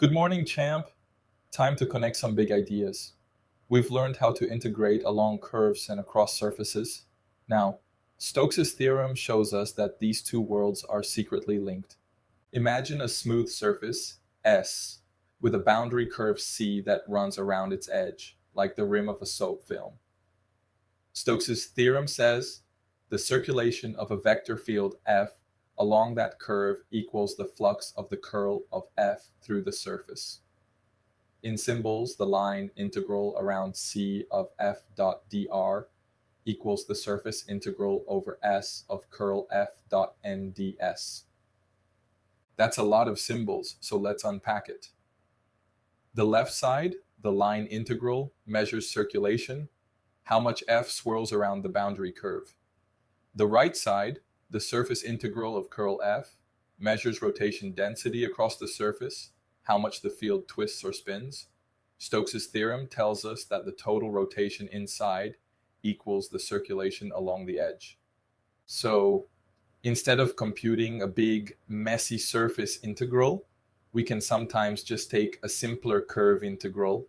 Good morning, champ. Time to connect some big ideas. We've learned how to integrate along curves and across surfaces. Now, Stokes' theorem shows us that these two worlds are secretly linked. Imagine a smooth surface, S, with a boundary curve C that runs around its edge, like the rim of a soap film. Stokes' theorem says the circulation of a vector field F along that curve equals the flux of the curl of F through the surface. In symbols, the line integral around C of F dot dr equals the surface integral over S of curl F dot n ds. That's a lot of symbols, so let's unpack it. The left side, the line integral, measures circulation, how much F swirls around the boundary curve. The right side, the surface integral of curl F, measures rotation density across the surface, how much the field twists or spins. Stokes' theorem tells us that the total rotation inside equals the circulation along the edge. So instead of computing a big, messy surface integral, we can sometimes just take a simpler curve integral,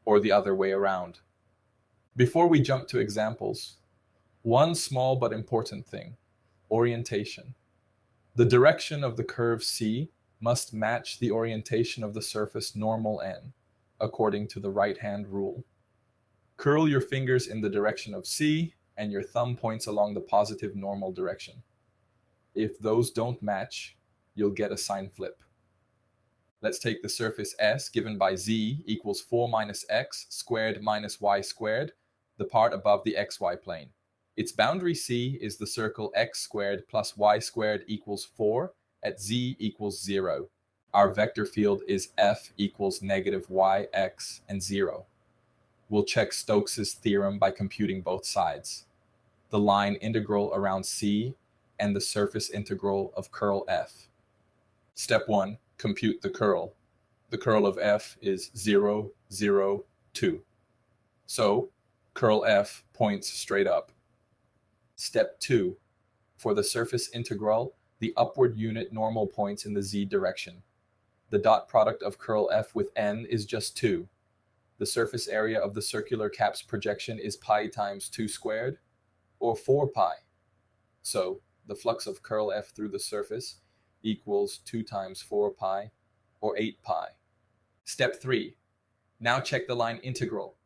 or the other way around. Before we jump to examples, one small but important thing: orientation. The direction of the curve C must match the orientation of the surface normal n, according to the right-hand rule. Curl your fingers in the direction of C, and your thumb points along the positive normal direction. If those don't match, you'll get a sign flip. Let's take the surface S given by Z equals 4 minus x squared minus y squared, the part above the xy plane. Its boundary C is the circle x squared plus y squared equals 4 at z equals 0. Our vector field is F equals negative yx and 0. We'll check Stokes' theorem by computing both sides: the line integral around C and the surface integral of curl F. Step 1. Compute the curl. The curl of F is 0, 0, 2. So, curl F points straight up. Step 2. For the surface integral, the upward unit normal points in the z direction. The dot product of curl F with n is just 2. The surface area of the circular cap's projection is pi times 2 squared, or 4 pi. So, the flux of curl F through the surface equals 2 times 4 pi, or 8 pi. Step 3. Now check the line integral.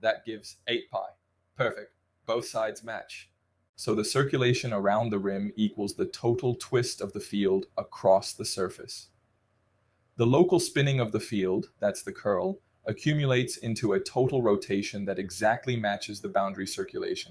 That gives 8 pi. Perfect. Both sides match. So the circulation around the rim equals the total twist of the field across the surface. The local spinning of the field, that's the curl, accumulates into a total rotation that exactly matches the boundary circulation.